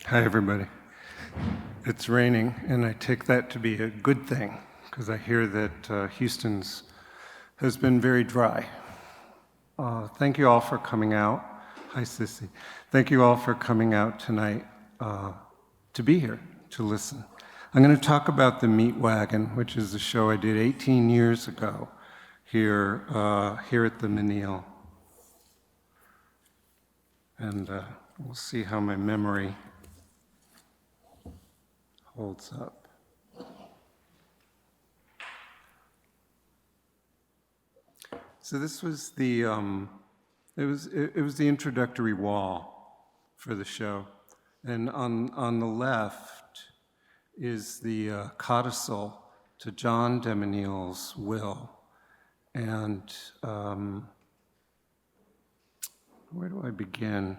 Hi, everybody. It's raining, and I take that to be a good thing, because I hear that Houston's has been very dry. Thank you all for coming out. Hi, Sissy. Thank you all for coming out tonight to be here, to listen. I'm going to talk about the Meat Wagon, which is a show I did 18 years ago here at the Menil. And we'll see how my memory holds up. So this was the it was the introductory wall for the show, and on the left is the codicil to John de Menil's will, and where do I begin?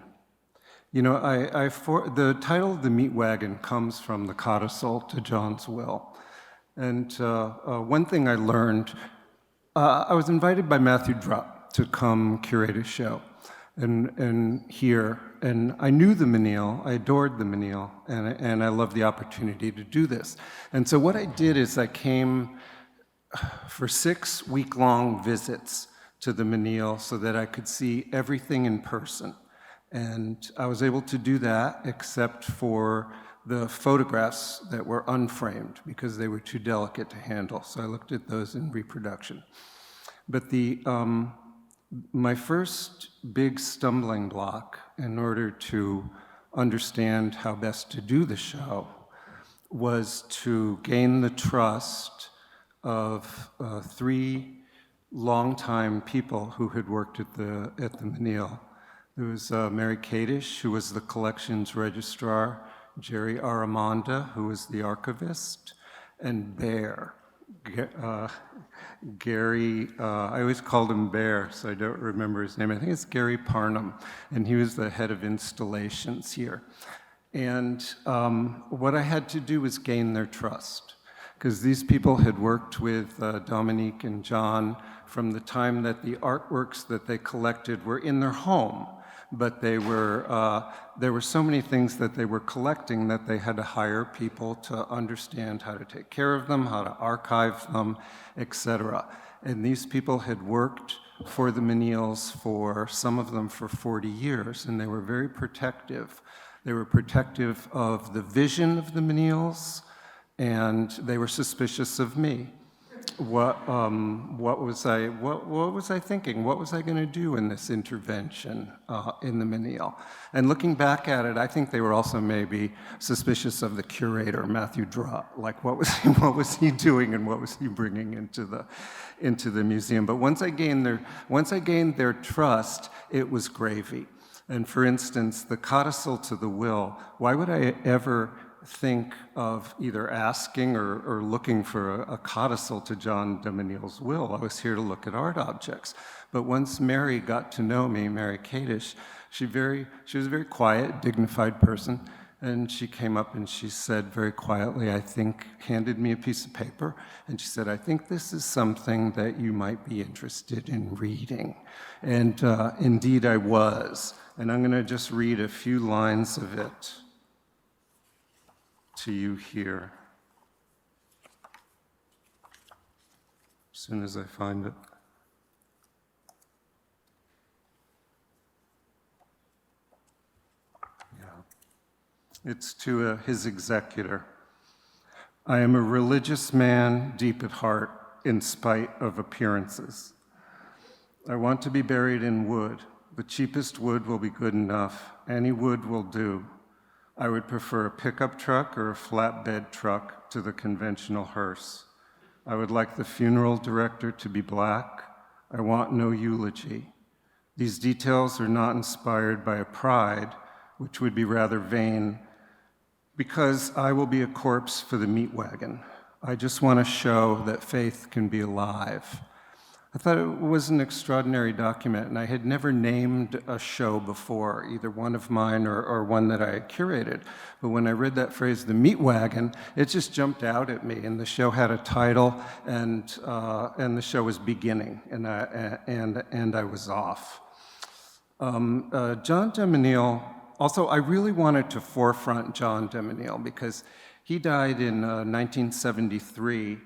You know, the title of the Meat Wagon comes from the codicil to John's will. And one thing I learned, I was invited by Matthew Drutt to come curate a show and here. And I knew the Menil, I adored the Menil, and I loved the opportunity to do this. And so what I did is I came for 6 week-long visits to the Menil so that I could see everything in person. And I was able to do that except for the photographs that were unframed because they were too delicate to handle. So I looked at those in reproduction. But my first big stumbling block in order to understand how best to do the show was to gain the trust of 3 longtime people who had worked at the Menil. There was Mary Kadish, who was the collections registrar, Jerry Aramonda, who was the archivist, and Bear. Gary, I always called him Bear, so I don't remember his name. I think it's Gary Parnham, and he was the head of installations here. And what I had to do was gain their trust, because these people had worked with Dominique and John from the time that the artworks that they collected were in their home. But there were so many things that they were collecting that they had to hire people to understand how to take care of them, how to archive them, etc. And these people had worked for the Menils for, some of them for 40 years, and they were very protective. They were protective of the vision of the Menils, and they were suspicious of me. What was I thinking? What was I going to do in this intervention in the Menil? And looking back at it, I think they were also maybe suspicious of the curator, Matthew Drutt. Like, what was he doing, and what was he bringing into the museum? But once I gained their trust, it was gravy. And for instance, the codicil to the will. Why would I ever think of either asking or looking for a codicil to John de Menil's will? I was here to look at art objects. But once Mary got to know me, Mary Kadish, she was a very quiet, dignified person, and she came up and she said very quietly, handed me a piece of paper, and she said, "I think this is something that you might be interested in reading." And indeed I was. And I'm going to just read a few lines of it to you here, as soon as I find it. Yeah. It's to his executor. "I am a religious man, deep at heart, in spite of appearances. I want to be buried in wood. The cheapest wood will be good enough. Any wood will do. I would prefer a pickup truck or a flatbed truck to the conventional hearse. I would like the funeral director to be black. I want no eulogy. These details are not inspired by a pride, which would be rather vain, because I will be a corpse for the Meat Wagon. I just want to show that faith can be alive." I thought it was an extraordinary document, and I had never named a show before, either one of mine or one that I had curated. But when I read that phrase, the Meat Wagon, it just jumped out at me, and the show had a title, and the show was beginning, and I was off. John de Menil Also, I really wanted to forefront John de Menil because he died in 1973,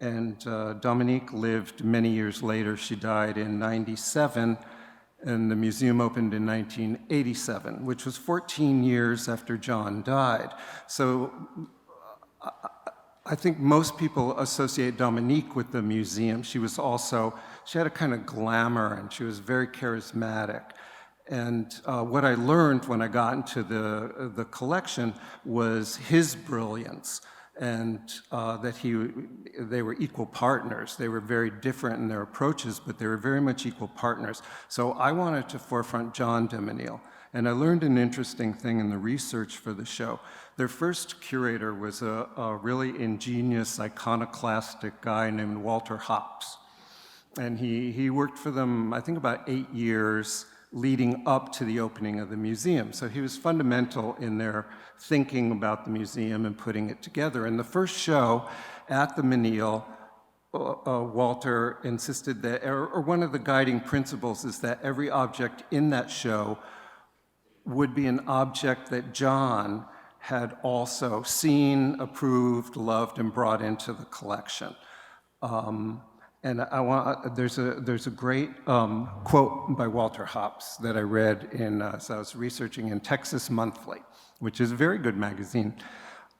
and Dominique lived many years later. She died in 97, and the museum opened in 1987, which was 14 years after John died. So I think most people associate Dominique with the museum. She had a kind of glamour, and she was very charismatic. And what I learned when I got into the collection was his brilliance, and that they were equal partners. They were very different in their approaches, but they were very much equal partners. So I wanted to forefront John de Menil. And I learned an interesting thing in the research for the show. Their first curator was a really ingenious, iconoclastic guy named Walter Hopps. And he worked for them, I think, about 8 years leading up to the opening of the museum. So he was fundamental in their thinking about the museum and putting it together. In the first show at the Menil, Walter insisted that, or one of the guiding principles is that every object in that show would be an object that John had also seen, approved, loved, and brought into the collection. And there's a great quote by Walter Hopps that I read as I was researching in Texas Monthly, which is a very good magazine.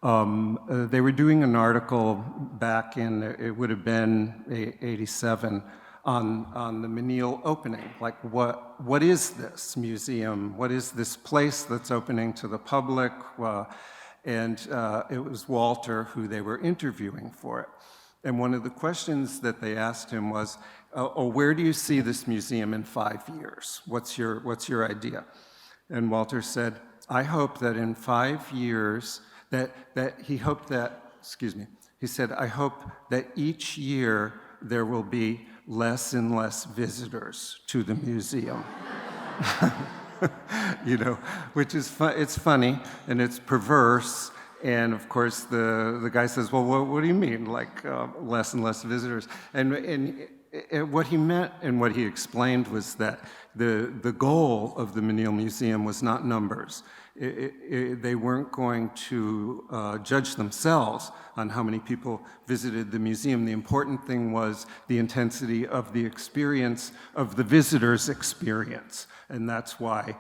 They were doing an article back in, it would have been 87, on the Menil opening. Like, what is this museum? What is this place that's opening to the public? And it was Walter who they were interviewing for it. And one of the questions that they asked him was, where do you see this museum in 5 years? What's your idea? And Walter said, I hope that in 5 years, he said, I hope that each year there will be less and less visitors to the museum. Which is it's funny and it's perverse. And of course, the guy says, well, what do you mean, like less and less visitors? And what he meant and what he explained was that the goal of the Menil Museum was not numbers. They weren't going to judge themselves on how many people visited the museum. The important thing was the intensity of the experience, of the visitor's experience. And that's why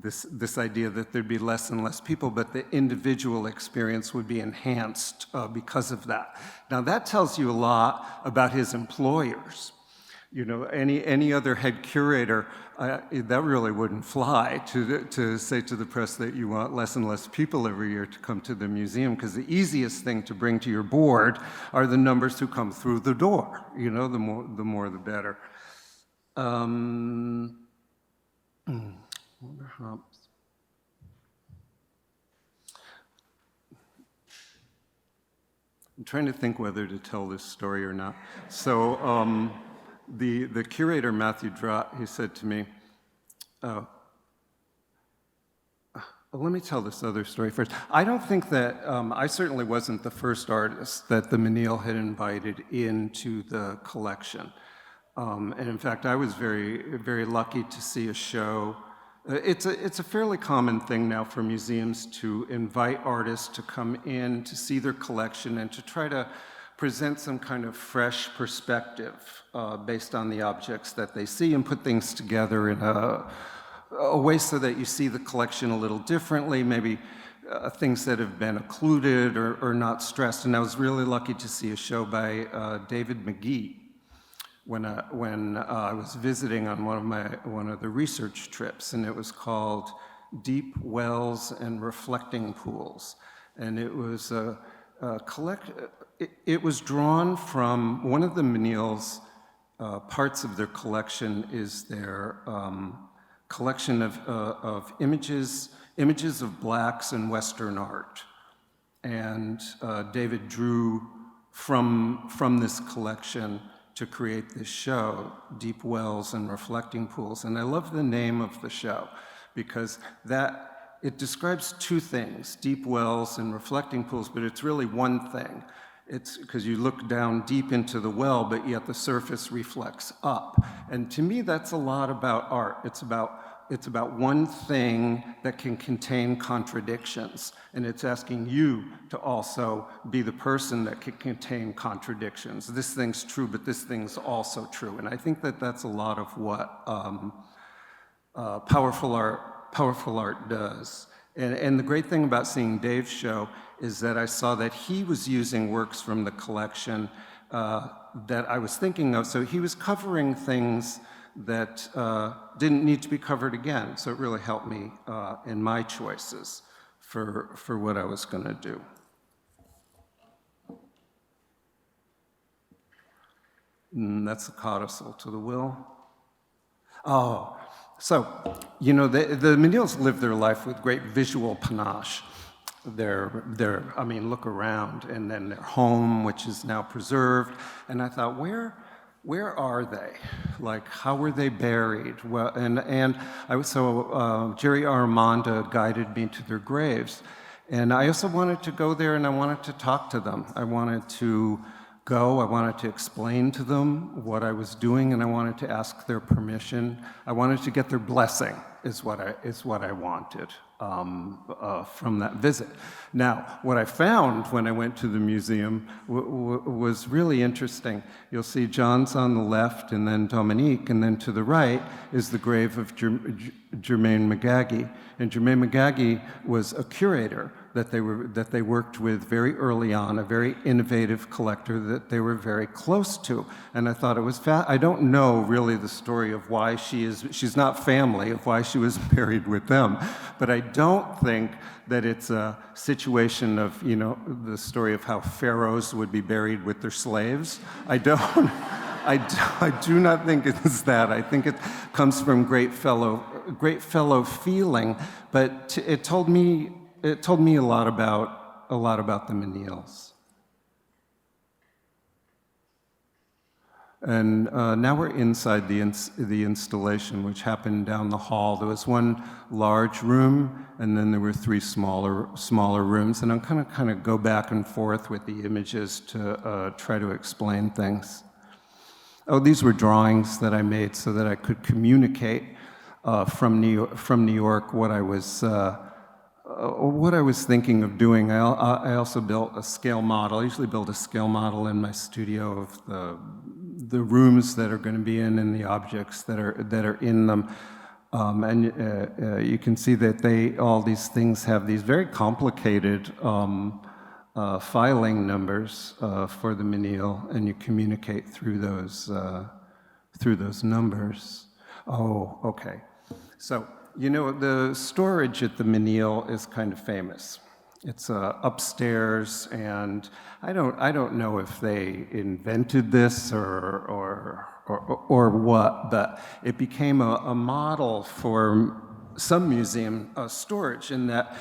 this idea that there'd be less and less people, but the individual experience would be enhanced because of that. Now that tells you a lot about his employers. Any other head curator, that really wouldn't fly to say to the press that you want less and less people every year to come to the museum, because the easiest thing to bring to your board are the numbers who come through the door. The more the better. Hopps. I'm trying to think whether to tell this story or not. So the curator, Matthew Drutt, he said to me, let me tell this other story first. I don't think that, I certainly wasn't the first artist that the Menil had invited into the collection. And in fact, I was very, very lucky to see a show. It's a fairly common thing now for museums to invite artists to come in to see their collection and to try to present some kind of fresh perspective based on the objects that they see and put things together in a way so that you see the collection a little differently, maybe things that have been occluded or not stressed. And I was really lucky to see a show by David McGee when I was visiting on one of the research trips, and it was called Deep Wells and Reflecting Pools. And it was it was drawn from one of the Menil's parts of their collection is their collection of images of blacks in Western art. And David drew from this collection to create this show, Deep Wells and Reflecting Pools. And I love the name of the show because it describes two things, deep wells and reflecting pools, but it's really one thing. It's because you look down deep into the well, but yet the surface reflects up. And to me, that's a lot about art. It's about one thing that can contain contradictions, and it's asking you to also be the person that can contain contradictions. This thing's true, but this thing's also true, and I think that that's a lot of what powerful art does. And the great thing about seeing Dave's show is that I saw that he was using works from the collection that I was thinking of. So he was covering things that didn't need to be covered again. So it really helped me in my choices for what I was going to do. And that's the codicil to the will. Oh, so, you know, the Menils live their life with great visual panache. I mean, look around, and then their home, which is now preserved. And I thought, where are they? Like, how were they buried? Well, so Jerry Armanda guided me to their graves. And I also wanted to go there, and I wanted to talk to them. I wanted to go, I wanted to explain to them what I was doing, and I wanted to ask their permission. I wanted to get their blessing, is what I wanted from that visit. Now, what I found when I went to the museum was really interesting. You'll see John's on the left, and then Dominique, and then to the right is the grave of Germaine McGaggy. And Germaine McGaggy was a curator that they worked with very early on, a very innovative collector that they were very close to. And I thought it was I don't know really the story of why she's not family, of why she was buried with them. But I don't think that it's a situation of, you know, the story of how pharaohs would be buried with their slaves. I do not think it's that. I think it comes from great fellow feeling, but it told me a lot about the Menils. And now we're inside the installation, which happened down the hall. There was one large room, and then there were three smaller rooms. And I'm kind of go back and forth with the images to try to explain things. Oh, these were drawings that I made so that I could communicate from New York what I was thinking of doing. I also built a scale model. I usually build a scale model in my studio of the rooms that are going to be in and the objects that are in them. You can see that all these things have these very complicated filing numbers for the Menil, and you communicate through those numbers. Oh, okay. So, you know, the storage at the Menil is kind of famous. It's upstairs, and I don't know if they invented this or what, but it became a model for some museum storage, in that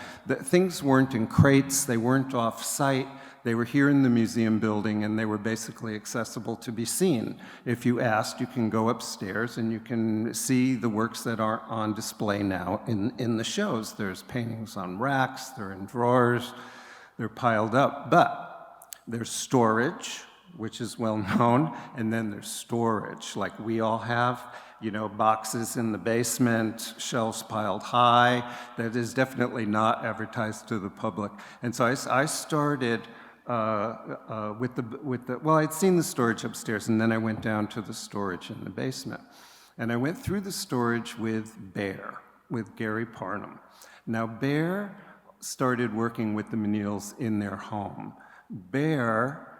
things weren't in crates, they weren't off-site, they were here in the museum building, and they were basically accessible to be seen. If you asked, you can go upstairs and you can see the works that are on display now in the shows. There's paintings on racks, they're in drawers, they're piled up, but there's storage, which is well known, and then there's storage, like we all have. You know, boxes in the basement, shelves piled high. That is definitely not advertised to the public. And so I started well, I'd seen the storage upstairs, and then I went down to the storage in the basement. And I went through the storage with Gary Parnham. Now, Bear started working with the Menils in their home. Bear,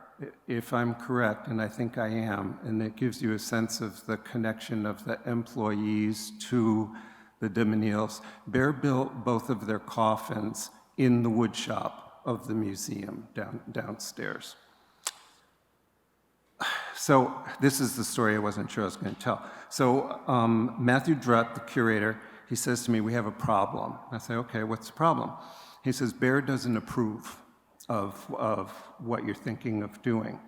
if I'm correct, and I think I am, and it gives you a sense of the connection of the employees to the de Menils, Bear built both of their coffins in the wood shop of the museum downstairs. So this is the story I wasn't sure I was going to tell. So Matthew Drutt, the curator, he says to me, "We have a problem." I say, "Okay, what's the problem?" He says, "Bear doesn't approve of what you're thinking of doing."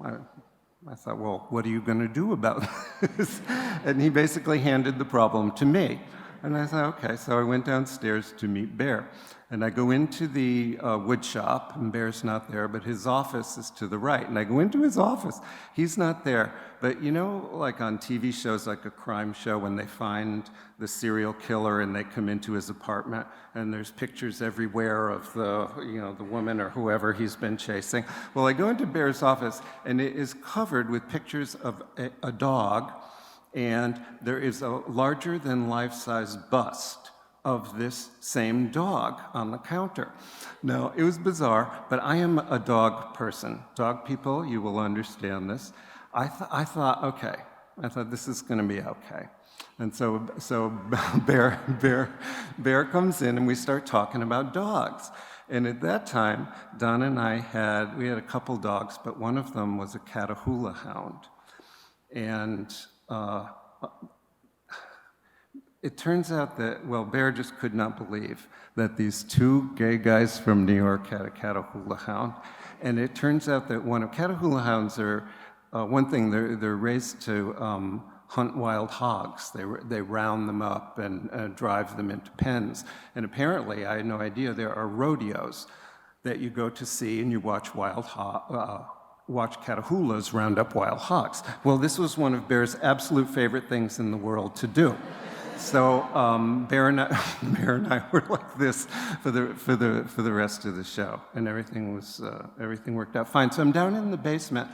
I thought, well, what are you going to do about this? And he basically handed the problem to me. And I thought, okay, so I went downstairs to meet Bear. And I go into the wood shop, and Bear's not there, but his office is to the right. And I go into his office. He's not there. But you know, like on TV shows, like a crime show, when they find the serial killer and they come into his apartment, and there's pictures everywhere of the, you know, the woman or whoever he's been chasing. Well, I go into Bear's office, and it is covered with pictures of a dog, and there is a larger than life-size bust of this same dog on the counter. Now, it was bizarre, but I am a dog person. Dog people, you will understand this. I thought this is going to be okay. And so Bear comes in, and we start talking about dogs. And at that time, Don and I had a couple dogs, but one of them was a Catahoula hound. And it turns out that, well, Bear just could not believe that these two gay guys from New York had a Catahoula hound. And it turns out that Catahoula hounds are, one thing, they're raised to hunt wild hogs. They round them up and drive them into pens. And apparently, I had no idea, there are rodeos that you go to see and you watch watch Catahoulas round up wild hogs. Well, this was one of Bear's absolute favorite things in the world to do. So Bear and I were like this for the rest of the show, and everything worked out fine. So I'm down in the basement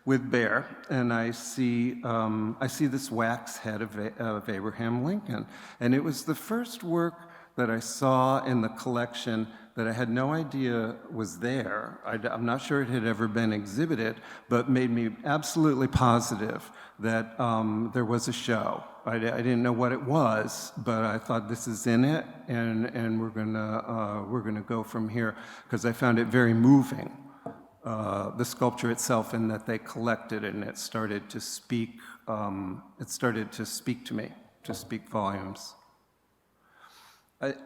with Bear, and I see this wax head of Abraham Lincoln, and it was the first work that I saw in the collection that I had no idea was there. I'm not sure it had ever been exhibited, but made me absolutely positive that there was a show. I didn't know what it was, but I thought this is in it, and we're gonna go from here, because I found it very moving, the sculpture itself, in that they collected it, and it started to speak. It started to speak to me, to speak volumes.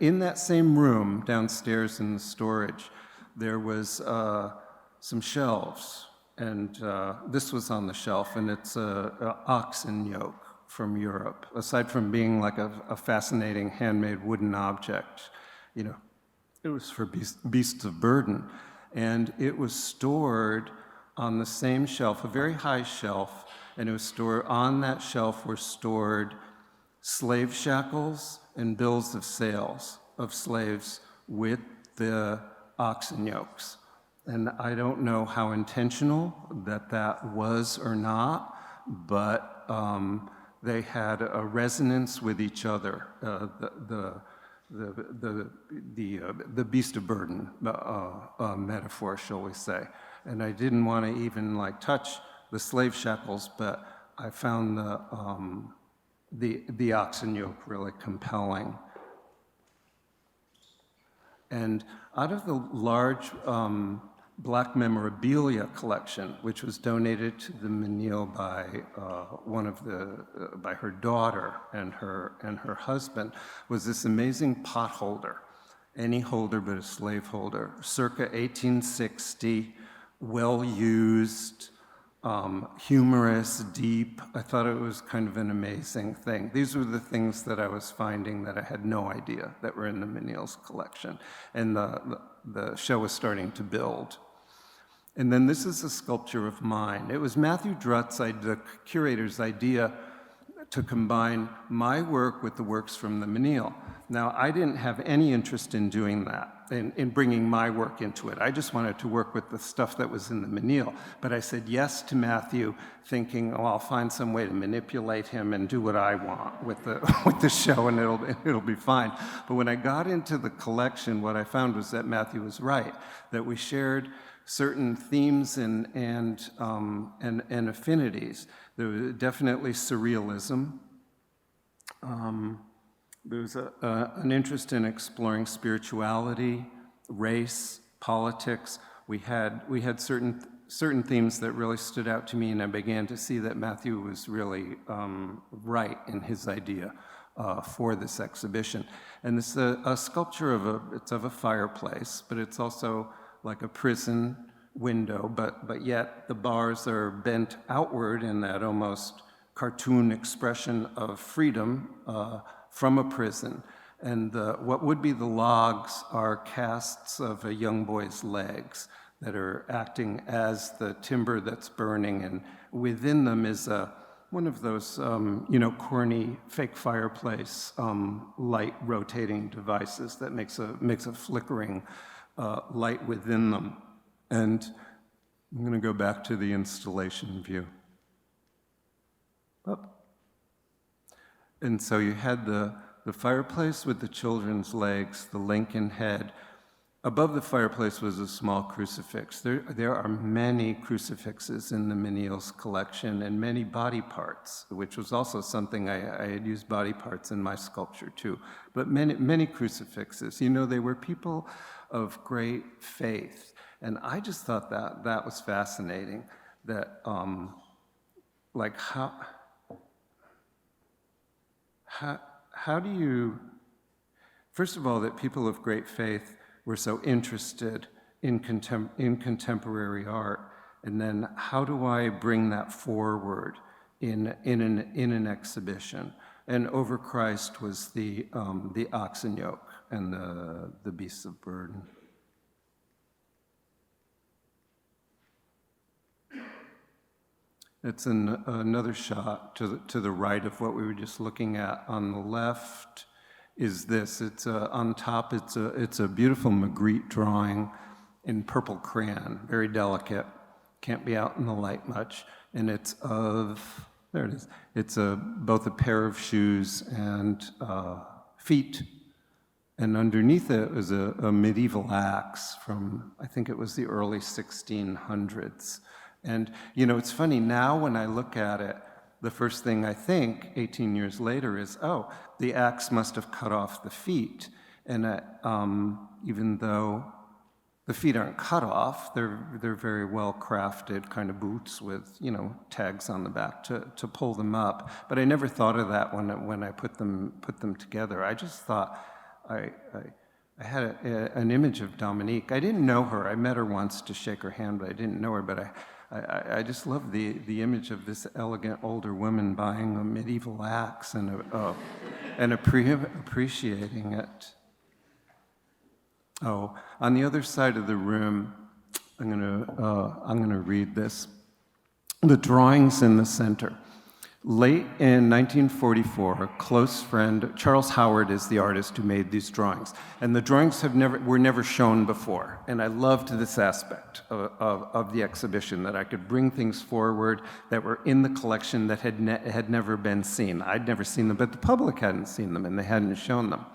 In that same room downstairs in the storage, there was some shelves, and this was on the shelf, and it's an oxen yoke from Europe. Aside from being like a fascinating handmade wooden object, you know, it was for beasts of burden, and it was stored on the same shelf, a very high shelf, and it was stored on that shelf were stored slave shackles and bills of sales of slaves with the oxen yokes. And I don't know how intentional that was or not, but they had a resonance with each other, the beast of burden metaphor, shall we say. And I didn't want to even like touch the slave shackles, but I found the oxen yoke really compelling. And out of the large black memorabilia collection, which was donated to the Menil by by her daughter and her husband, was this amazing pot holder, any holder but a slave holder, circa 1860, well used, humorous, deep. I thought it was kind of an amazing thing. These were the things that I was finding that I had no idea that were in the Menil's collection. And the show was starting to build. And then this is a sculpture of mine. It was Matthew Drutt's, the curator's idea to combine my work with the works from the Menil. Now, I didn't have any interest in doing that, in bringing my work into it. I just wanted to work with the stuff that was in the Menil. But I said yes to Matthew, thinking, oh, I'll find some way to manipulate him and do what I want with the show, and it'll be fine. But when I got into the collection, what I found was that Matthew was right, that we shared certain themes and affinities. There was definitely surrealism. There was an interest in exploring spirituality, race, politics. We had certain themes that really stood out to me, and I began to see that Matthew was really right in his idea for this exhibition. And this is a sculpture of a fireplace, but it's also like a prison window, but yet the bars are bent outward in that almost cartoon expression of freedom from a prison. And what would be the logs are casts of a young boy's legs that are acting as the timber that's burning, and within them is one of those, corny fake fireplace light rotating devices that makes a flickering light within them. And I'm going to go back to the installation view. Up. And so you had the fireplace with the children's legs, the Lincoln head. Above the fireplace was a small crucifix. There are many crucifixes in the Menil's collection, and many body parts, which was also something I had used body parts in my sculpture too. But many crucifixes. They were people of great faith. And I just thought that was fascinating, that how do you, first of all, that people of great faith were so interested in contemporary art, and then how do I bring that forward in an exhibition? And over Christ was the oxen yoke and the beasts of burden. It's another shot to the right of what we were just looking at. On the left is this. It's on top. It's a beautiful Magritte drawing in purple crayon, very delicate. Can't be out in the light much. And it's of, there it is. It's both a pair of shoes and feet. And underneath it was a medieval axe from, I think it was the early 1600s. And, it's funny, now when I look at it, the first thing I think, 18 years later, is, oh, the axe must have cut off the feet. And even though the feet aren't cut off, they're very well crafted kind of boots with, tags on the back to pull them up. But I never thought of that when I put them together. I just thought I had an image of Dominique. I didn't know her. I met her once to shake her hand, but I didn't know her. But I just love the image of this elegant older woman buying a medieval axe and appreciating it. Oh, on the other side of the room, I'm gonna read this. The drawings in the center. Late in 1944, a close friend, Charles Howard is the artist who made these drawings, and the drawings were never shown before. And I loved this aspect of the exhibition, that I could bring things forward that were in the collection that had never been seen. I'd never seen them, but the public hadn't seen them, and they hadn't shown them.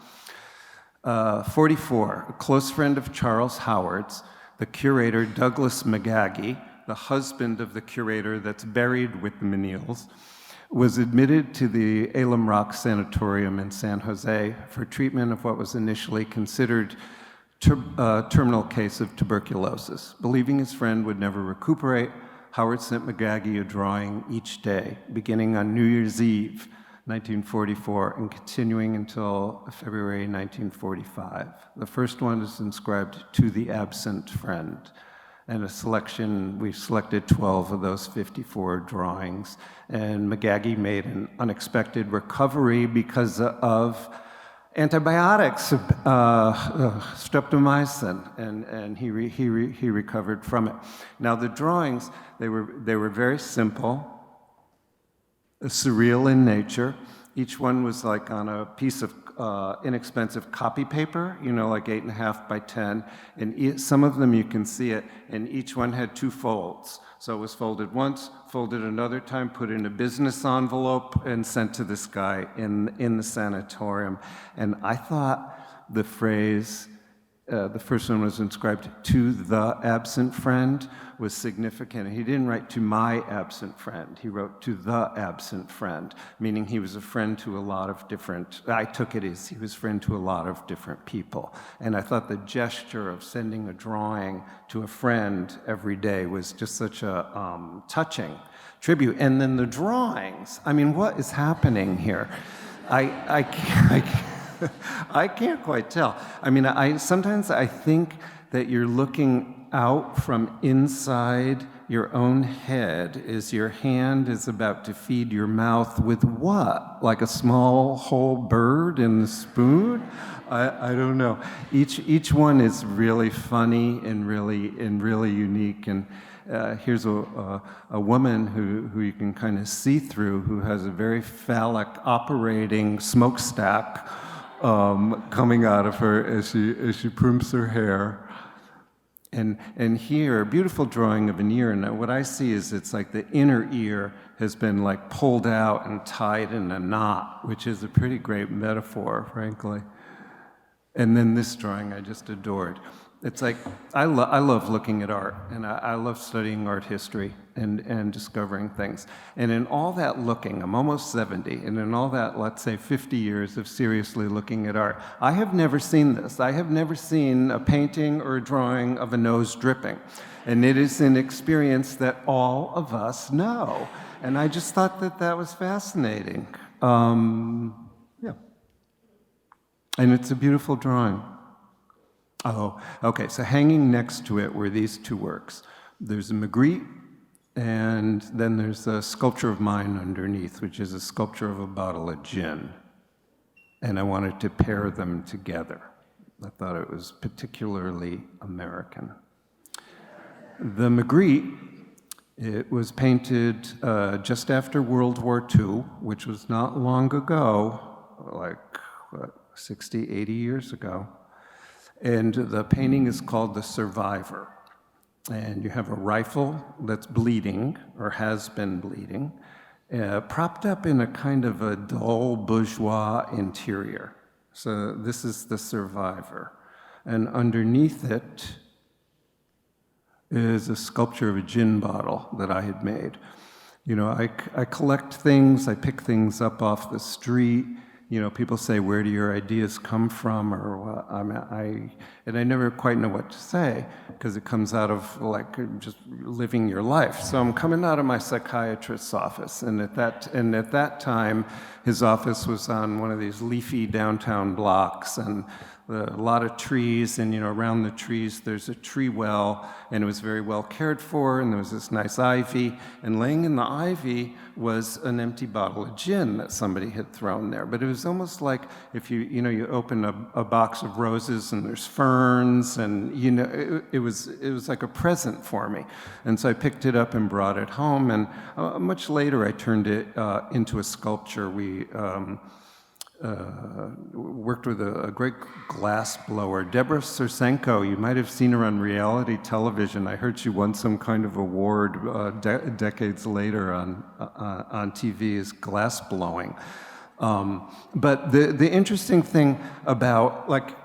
44, a close friend of Charles Howard's, the curator Douglas McGaggy, the husband of the curator that's buried with the Menils, was admitted to the Elam Rock Sanatorium in San Jose for treatment of what was initially considered a terminal case of tuberculosis. Believing his friend would never recuperate, Howard sent McGaggy a drawing each day, beginning on New Year's Eve, 1944, and continuing until February 1945. The first one is inscribed, "To the Absent Friend." And we've selected 12 of those 54 drawings. And McGaggy made an unexpected recovery because of antibiotics, streptomycin, and he recovered from it. Now the drawings, they were very simple, surreal in nature. Each one was like on a piece of inexpensive copy paper, like 8.5 by 10. And some of them you can see it, and each one had 2 folds. So it was folded once, folded another time, put in a business envelope, and sent to this guy in the sanatorium. And I thought the phrase, the first one was inscribed, "To the absent friend," was significant. He didn't write "to my absent friend." He wrote "to the absent friend," meaning he was a friend to a lot of different, I took it as he was a friend to a lot of different people. And I thought the gesture of sending a drawing to a friend every day was just such a touching tribute. And then the drawings, what is happening here? I can't quite tell. Sometimes I think that you're looking out from inside your own head as your hand is about to feed your mouth with what? Like a small whole bird in the spoon? I don't know. Each one is really funny and really unique. And here's a woman who you can kind of see through, who has a very phallic operating smokestack coming out of her as she primps her hair. And here, a beautiful drawing of an ear, and what I see is it's like the inner ear has been like pulled out and tied in a knot, which is a pretty great metaphor, frankly. And then this drawing I just adored. It's like, I love looking at art, and I love studying art history and discovering things. And in all that looking, I'm almost 70, and in all that, let's say 50 years of seriously looking at art, I have never seen this. I have never seen a painting or a drawing of a nose dripping. And it is an experience that all of us know. And I just thought that was fascinating. Yeah. And it's a beautiful drawing. Oh, okay, so hanging next to it were these two works. There's a Magritte, and then there's a sculpture of mine underneath, which is a sculpture of a bottle of gin. And I wanted to pair them together. I thought it was particularly American. The Magritte, it was painted just after World War II, which was not long ago, like, 60, 80 years ago. And the painting is called The Survivor. And you have a rifle that's bleeding, or has been bleeding, propped up in a kind of a dull bourgeois interior. So this is The Survivor. And underneath it is a sculpture of a gin bottle that I had made. You know, I collect things, I pick things up off the street. You know, people say, where do your ideas come from, or what? And I never quite know what to say, because it comes out of, like, just living your life. So I'm coming out of my psychiatrist's office, and at that time, his office was on one of these leafy downtown blocks, and a lot of trees, and, you know, around the trees there's a tree well, and it was very well cared for, and there was this nice ivy, and laying in the ivy was an empty bottle of gin that somebody had thrown there. But it was almost like if you open a box of roses and there's ferns, and, you know, it was like a present for me. And so I picked it up and brought it home, and much later I turned it into a sculpture. We worked with a great glass blower, Deborah Sursenko. You might have seen her on reality television. I heard she won some kind of award decades later on TV as glass blowing. But the interesting thing about, like,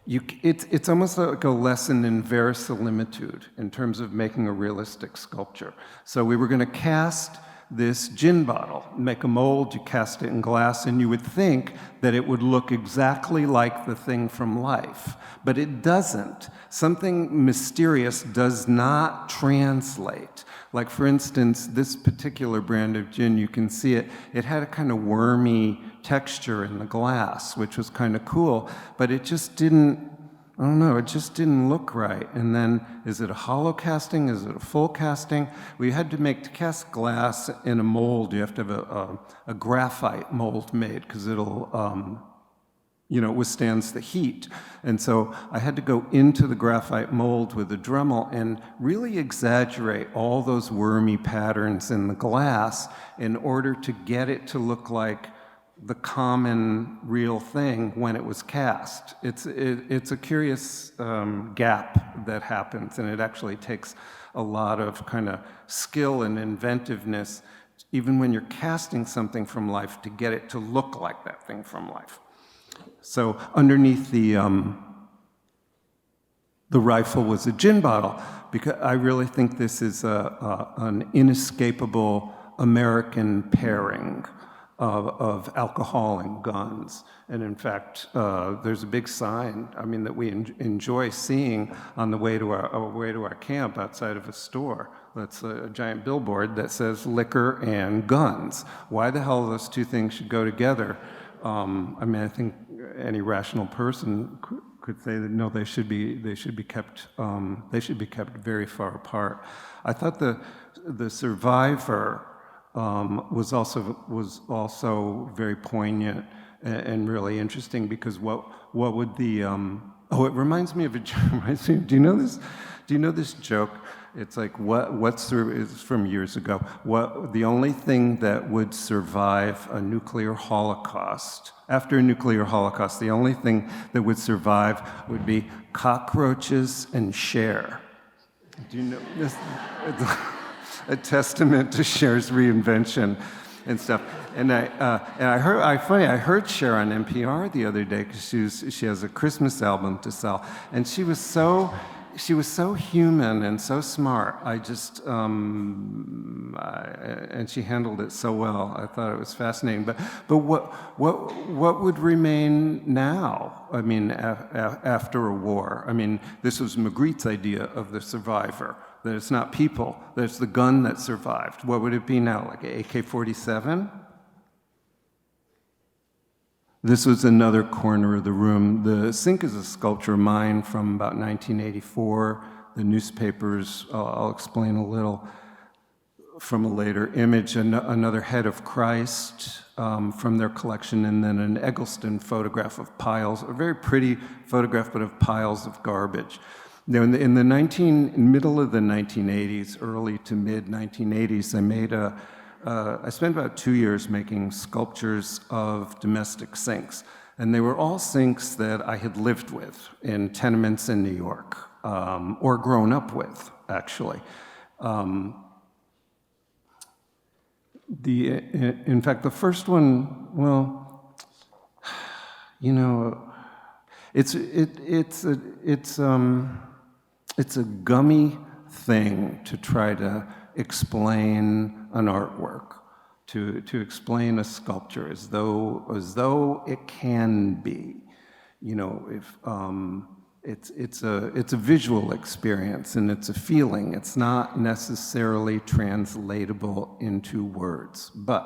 it's almost like a lesson in verisimilitude in terms of making a realistic sculpture. So we were going to cast this gin bottle, make a mold, you cast it in glass, and you would think that it would look exactly like the thing from life. But it doesn't. Something mysterious does not translate. Like, for instance, this particular brand of gin, you can see it had a kind of wormy texture in the glass, which was kind of cool, but it just didn't, I don't know, it just didn't look right. And then, is it a hollow casting? Is it a full casting? We had to cast glass in a mold. You have to have a graphite mold made, because it'll, withstands the heat. And so I had to go into the graphite mold with a Dremel and really exaggerate all those wormy patterns in the glass in order to get it to look like the common real thing when it was cast. It's a curious gap that happens, and it actually takes a lot of kind of skill and inventiveness, even when you're casting something from life, to get it to look like that thing from life. So underneath the rifle was a gin bottle, because I really think this is an inescapable American pairing of alcohol and guns. And in fact, there's a big sign, that we enjoy seeing on the way to our camp outside of a store. That's a giant billboard that says liquor and guns. Why the hell those two things should go together? I think any rational person could say that no, they should be kept very far apart. I thought the survivor was also very poignant and really interesting, because what would the it reminds me of do you know this? Do you know this joke? It's like it's from years ago. The only thing that would survive a nuclear holocaust, after a nuclear holocaust, the only thing that would survive would be cockroaches and Cher. Do you know this? It's a testament to Cher's reinvention and stuff. And I heard Cher on NPR the other day, because she has a Christmas album to sell, and she was so human and so smart. And she handled it so well. I thought it was fascinating. But what would remain now? I mean, after a war. I mean, this was Magritte's idea of the survivor. That it's not people, that it's the gun that survived. What would it be now, like an AK-47? This was another corner of the room. The sink is a sculpture of mine from about 1984. The newspapers, I'll explain a little from a later image. Another head of Christ from their collection, and then an Eggleston photograph of piles, a very pretty photograph, but of piles of garbage. Now, in the middle of the 1980s, early to mid 1980s, I spent about 2 years making sculptures of domestic sinks. And they were all sinks that I had lived with in tenements in New York, or grown up with, actually. In fact, the first one, well, you know, it's a gummy thing to try to explain an artwork, to explain a sculpture as though it can be. You know, if it's a visual experience and it's a feeling. It's not necessarily translatable into words. But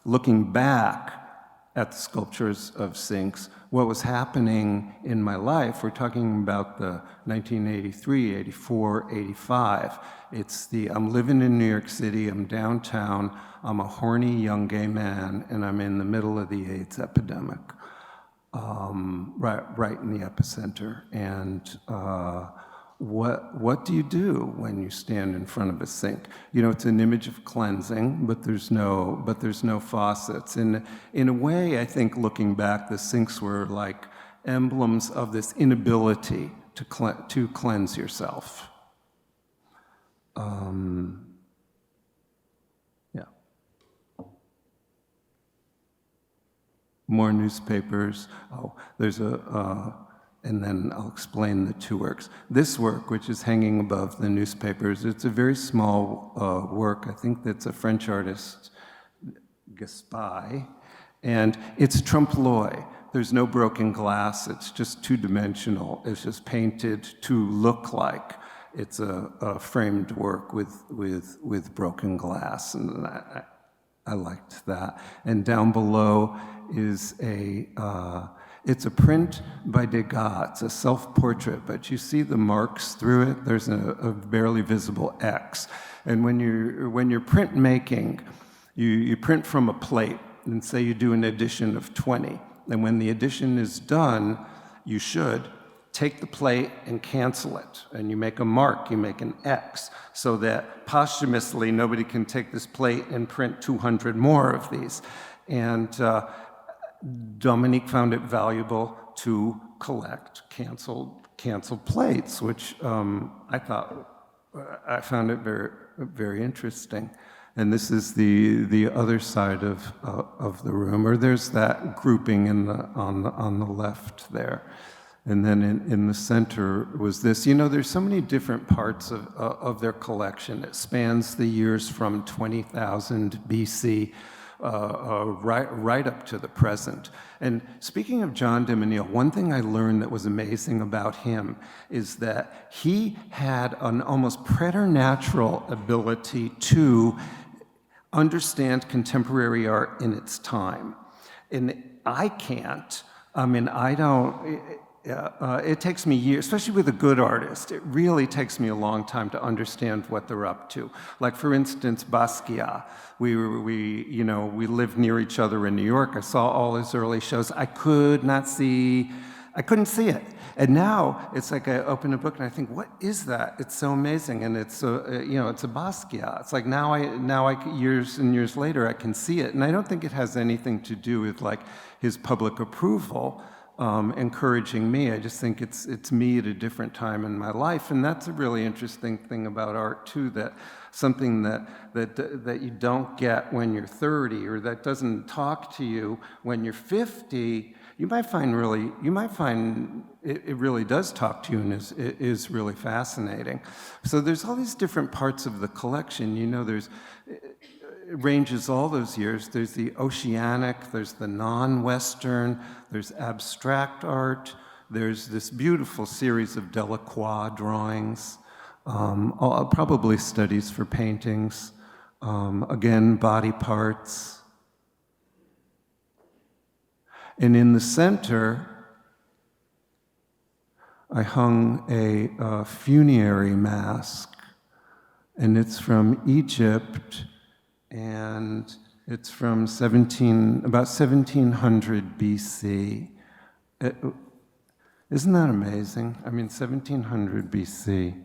looking back at the sculptures of sinks, what was happening in my life, we're talking about the 1983, 84, 85. I'm living in New York City, I'm downtown, I'm a horny young gay man, and I'm in the middle of the AIDS epidemic, right in the epicenter. And what do you do when you stand in front of a sink? You know, it's an image of cleansing, but there's no faucets. In a way, I think looking back, the sinks were like emblems of this inability to cleanse yourself. Yeah. More newspapers. Oh, there's and then I'll explain the two works. This work, which is hanging above the newspapers, it's a very small work. I think that's a French artist, Gaspard, and it's trompe-l'oeil. There's no broken glass. It's just two-dimensional. It's just painted to look like it's a framed work with broken glass, and I liked that. And down below is it's a print by Degas. It's a self-portrait, but you see the marks through it. There's a barely visible X. And when you're print making, you print from a plate, and say you do an edition of 20. And when the edition is done, you should take the plate and cancel it. And you make a mark, you make an X, so that posthumously nobody can take this plate and print 200 more of these. And Dominique found it valuable to collect canceled plates, which I found it very, very interesting. And this is the other side of the room, or there's that grouping on the left there. And then in the center was this. You know, there's so many different parts of their collection. It spans the years from 20,000 BC right up to the present. And speaking of John de Menil, one thing I learned that was amazing about him is that he had an almost preternatural ability to understand contemporary art in its time. And I can't. I mean, it takes me years, especially with a good artist, it really takes me a long time to understand what they're up to. Like, for instance, Basquiat. We lived near each other in New York. I saw all his early shows. I couldn't see it. And now it's like I open a book and I think, what is that? It's so amazing, and it's a Basquiat. It's like now years and years later, I can see it, and I don't think it has anything to do with like his public approval encouraging me. I just think it's me at a different time in my life, and that's a really interesting thing about art too. That something that you don't get when you're 30, or that doesn't talk to you when you're 50. You might find it really does talk to you and is really fascinating. So there's all these different parts of the collection. It ranges all those years. There's the oceanic, there's the non-Western, there's abstract art, there's this beautiful series of Delacroix drawings, probably studies for paintings, again, body parts. And in the center, I hung a funerary mask, and it's from Egypt, and it's from about 1700 BC. Isn't that amazing? I mean, 1700 BC.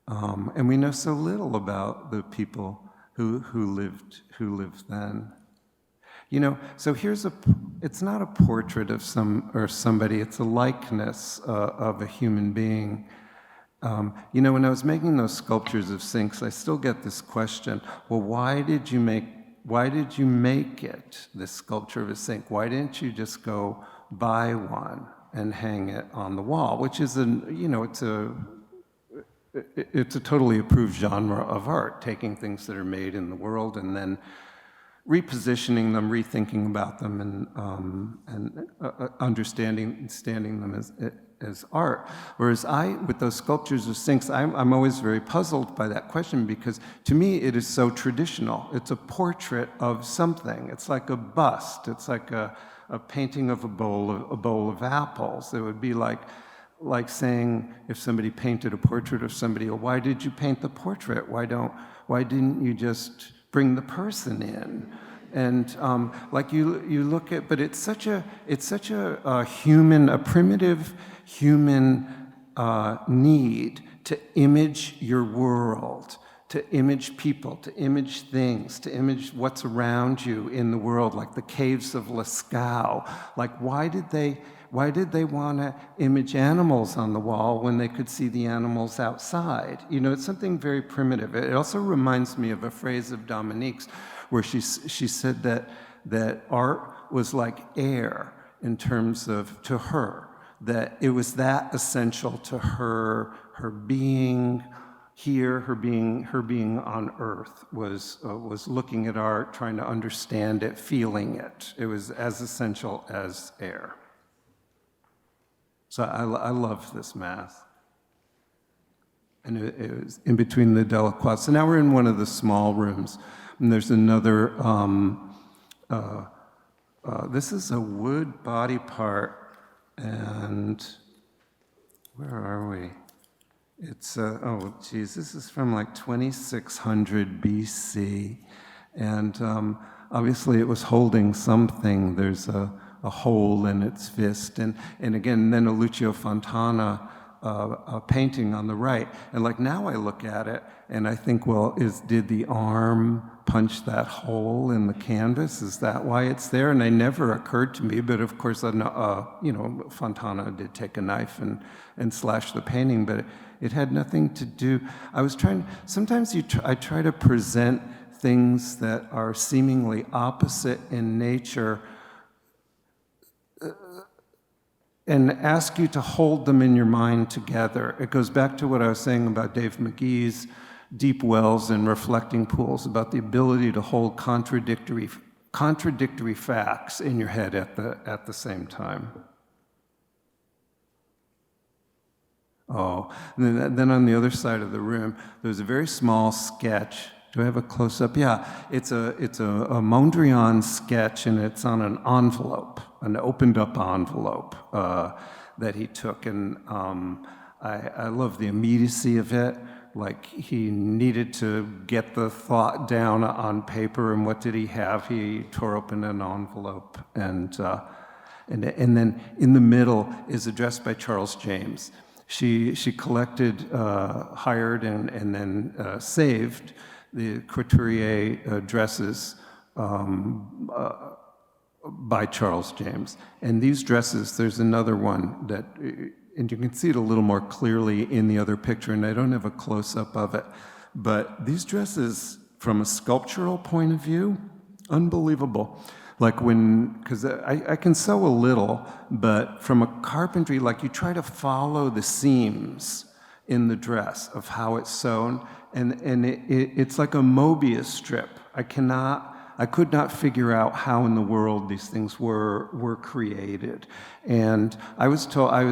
And we know so little about the people who lived then. So it's not a portrait of somebody, it's a likeness of a human being. When I was making those sculptures of sinks, I still get this question, well, why did you make it, this sculpture of a sink? Why didn't you just go buy one and hang it on the wall? Which is it's a totally approved genre of art, taking things that are made in the world and then repositioning them, rethinking about them, and understanding them as art. Whereas with those sculptures of sinks, I'm always very puzzled by that question, because to me it is so traditional. It's a portrait of something. It's like a bust. It's like a painting of a bowl of apples. It would be like saying, if somebody painted a portrait of somebody, well, why did you paint the portrait? Why didn't you just bring the person in? And you look at, but it's such a primitive human need to image your world, to image people, to image things, to image what's around you in the world, like the caves of Lascaux. Like, why did they want to image animals on the wall when they could see the animals outside? It's something very primitive. It also reminds me of a phrase of Dominique's, where she said that art was like air in terms of, to her, that it was that essential to her being here, her being on Earth, was looking at art, trying to understand it, feeling it. It was as essential as air. So I love this mask. And it was in between the Delacroix. So now we're in one of the small rooms. And there's another, this is a wood body part. And where are we? It's, this is from like 2600 BC. And obviously it was holding something. There's a hole in its fist, and again, then a Lucio Fontana painting on the right. And like now I look at it and I think, well, did the arm punch that hole in the canvas? Is that why it's there? And it never occurred to me, but of course, Fontana did take a knife and slash the painting, but it had nothing to do. Sometimes I try to present things that are seemingly opposite in nature and ask you to hold them in your mind together. It goes back to what I was saying about Dave McGee's deep wells and reflecting pools, about the ability to hold contradictory facts in your head at the same time. Oh, and then on the other side of the room, there's a very small sketch. Do I have a close-up? Yeah, it's a Mondrian sketch, and it's on an envelope, an opened-up envelope that he took, and I love the immediacy of it. Like, he needed to get the thought down on paper, and what did he have? He tore open an envelope, and then in the middle is addressed by Charles James. She collected, hired, and then saved the couturier dresses by Charles James. And these dresses, there's another one that, and you can see it a little more clearly in the other picture, and I don't have a close-up of it, but these dresses, from a sculptural point of view, unbelievable. Like because I can sew a little, but from a carpentry, like, you try to follow the seams in the dress of how it's sewn, and it's like a Mobius strip. I could not figure out how in the world these things were created. And I was told, I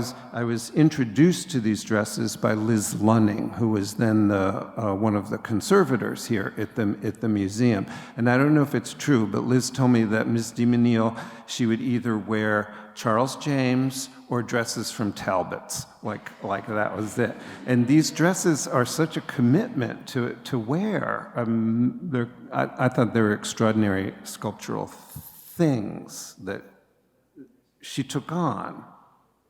was introduced to these dresses by Liz Lunning, who was then one of the conservators here at the museum. And I don't know if it's true, but Liz told me that Ms. de Menil, she would either wear Charles James or dresses from Talbot's, like that was it. And these dresses are such a commitment to wear. I thought they were extraordinary sculptural things that she took on,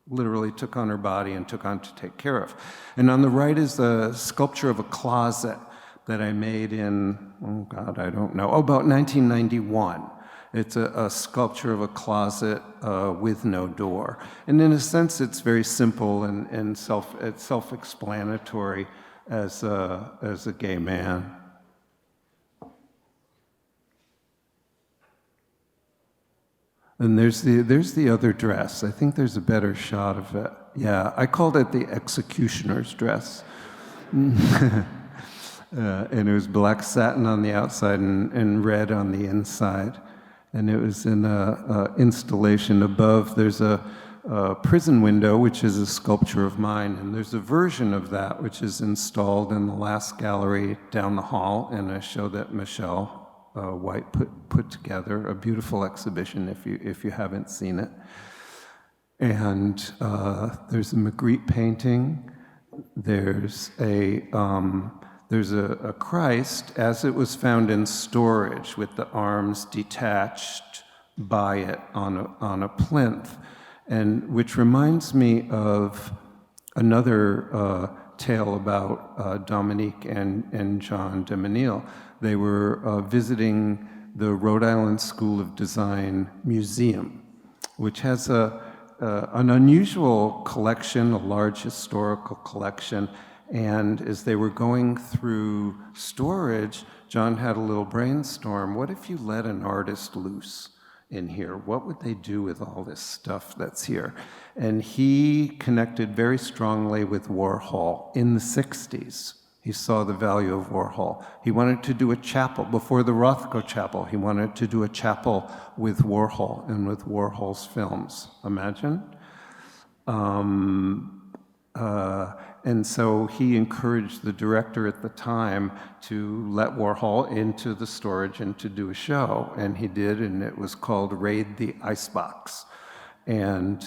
literally took on her body and took on to take care of. And on the right is the sculpture of a closet that I made in, oh God, I don't know, about 1991. It's a sculpture of a closet with no door. And in a sense, it's very simple and it's self-explanatory as a gay man. And there's the other dress. I think there's a better shot of it. Yeah, I called it the executioner's dress. And it was black satin on the outside and red on the inside. And it was in an installation above. There's a prison window, which is a sculpture of mine, and there's a version of that which is installed in the last gallery down the hall in a show that Michelle White put together, a beautiful exhibition if you haven't seen it. And there's a Magritte painting. There's a Christ as it was found in storage with the arms detached by it on a plinth, and which reminds me of another tale about Dominique and John de Menil. They were visiting the Rhode Island School of Design Museum, which has an unusual collection, a large historical collection. And as they were going through storage, John had a little brainstorm. What if you let an artist loose in here? What would they do with all this stuff that's here? And he connected very strongly with Warhol in the 60s. He saw the value of Warhol. He wanted to do a chapel. Before the Rothko Chapel, he wanted to do a chapel with Warhol and with Warhol's films. Imagine? And so he encouraged the director at the time to let Warhol into the storage and to do a show. And he did, and it was called Raid the Icebox. And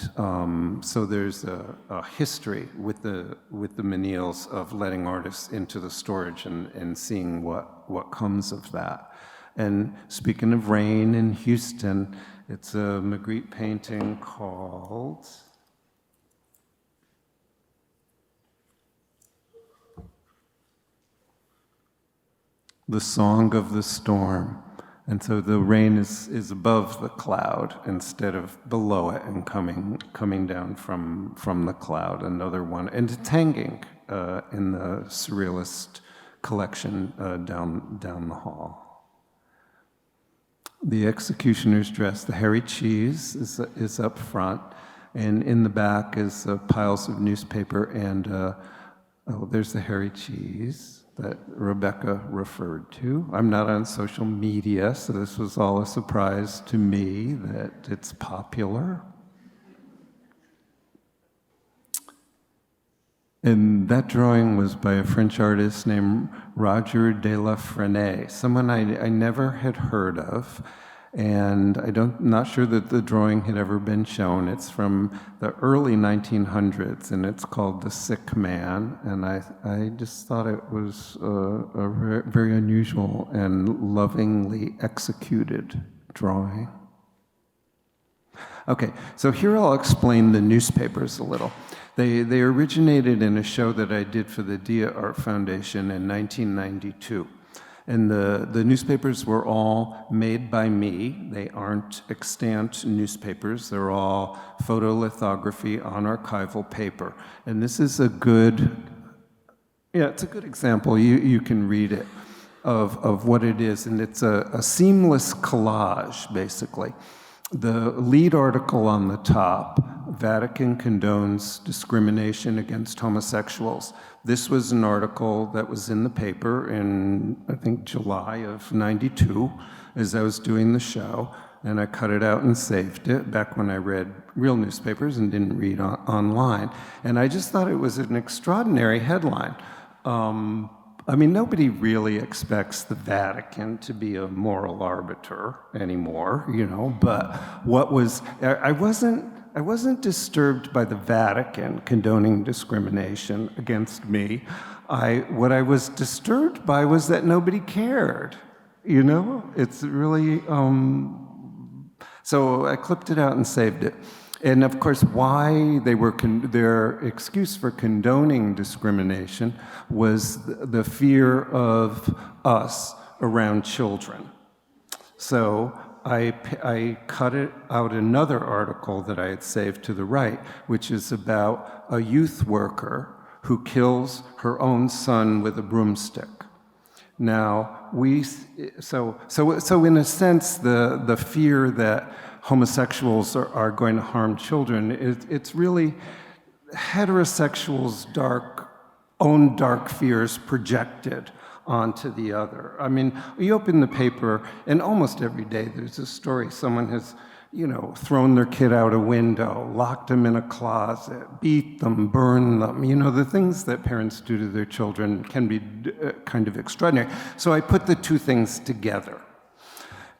so there's a history with the Menils of letting artists into the storage and seeing what comes of that. And speaking of rain in Houston, it's a Magritte painting called The Song of the Storm. And so the rain is above the cloud instead of below it and coming down from the cloud. Another one, and it's hanging in the surrealist collection down the hall. The executioner's dress, the hairy cheese, is up front, and in the back is piles of newspaper, and there's the hairy cheese that Rebecca referred to. I'm not on social media, so this was all a surprise to me that it's popular. And that drawing was by a French artist named Roger de la Frenay, someone I never had heard of. And not sure that the drawing had ever been shown. It's from the early 1900s, and it's called The Sick Man. And I just thought it was a very unusual and lovingly executed drawing. Okay, so here I'll explain the newspapers a little. They originated in a show that I did for the Dia Art Foundation in 1992. And the newspapers were all made by me. They aren't extant newspapers. They're all photolithography on archival paper. And this is it's a good example. You can read it of what it is. And it's a seamless collage, basically. The lead article on the top, Vatican condones discrimination against homosexuals. This was an article that was in the paper in, I think, July of '92, as I was doing the show, and I cut it out and saved it back when I read real newspapers and didn't read online. And I just thought it was an extraordinary headline. I mean, nobody really expects the Vatican to be a moral arbiter anymore, but I wasn't disturbed by the Vatican condoning discrimination against me. What I was disturbed by was that nobody cared, It's really, so I clipped it out and saved it. And of course, why they were their excuse for condoning discrimination was the fear of us around children. So I cut it out another article that I had saved to the right, which is about a youth worker who kills her own son with a broomstick. Now, so in a sense, the fear that homosexuals are going to harm children, it's really heterosexuals' own dark fears projected onto the other. I mean, you open the paper, and almost every day there's a story. Someone has, thrown their kid out a window, locked them in a closet, beat them, burned them. The things that parents do to their children can be kind of extraordinary. So I put the two things together.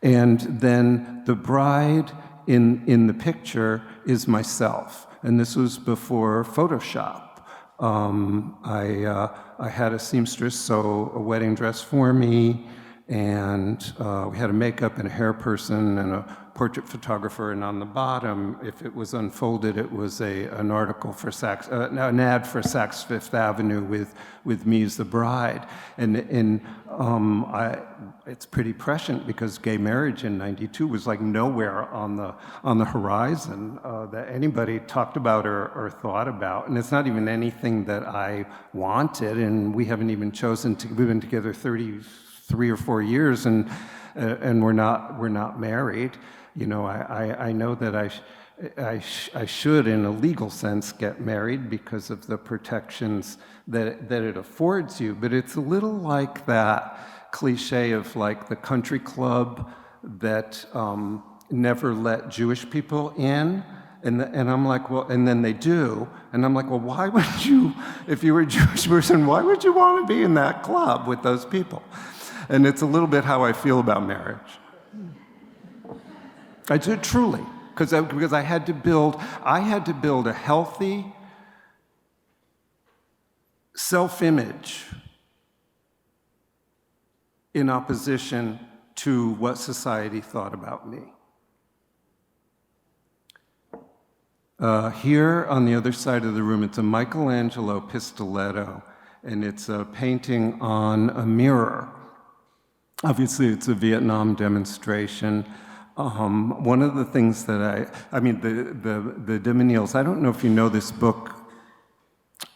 And then the bride in the picture is myself. And this was before Photoshop. I had a seamstress sew a wedding dress for me, and we had a makeup and a hair person and a portrait photographer, and on the bottom, if it was unfolded, it was an article for an ad for Saks Fifth Avenue with me as the bride. And it's pretty prescient because gay marriage in '92 was like nowhere on the horizon that anybody talked about or thought about, and it's not even anything that I wanted. And we haven't even chosen to. We've been together 33 or 4 years, and we're not married. I know that I should, in a legal sense, get married because of the protections that it affords you. But it's a little like that cliche of like the country club that never let Jewish people in. And I'm like, well, and then they do. And I'm like, well, why would you, if you were a Jewish person, why would you want to be in that club with those people? And it's a little bit how I feel about marriage. I do, truly, because I had to build a healthy self-image in opposition to what society thought about me. Here on the other side of the room, it's a Michelangelo Pistoletto, and it's a painting on a mirror. Obviously, it's a Vietnam demonstration. One of the things that the de Menils, I don't know if you know this book,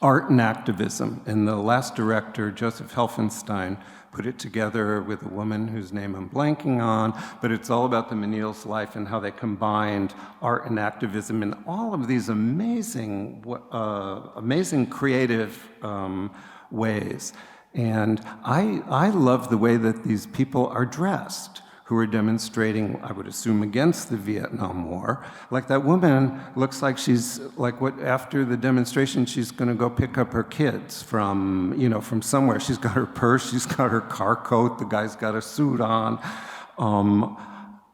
Art and Activism, and the last director, Joseph Helfenstein, put it together with a woman whose name I'm blanking on, but it's all about the Menils' life and how they combined art and activism in all of these amazing creative ways. And I love the way that these people are dressed, who are demonstrating, I would assume, against the Vietnam War. Like that woman looks like she's, after the demonstration, she's gonna go pick up her kids from somewhere. She's got her purse, she's got her car coat, the guy's got a suit on.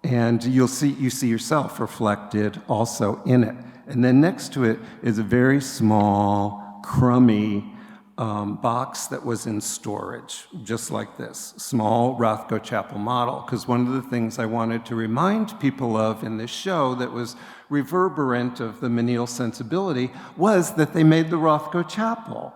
And you see yourself reflected also in it. And then next to it is a very small, crummy box that was in storage, just like this, small Rothko Chapel model. Because one of the things I wanted to remind people of in this show that was reverberant of the Menil sensibility was that they made the Rothko Chapel.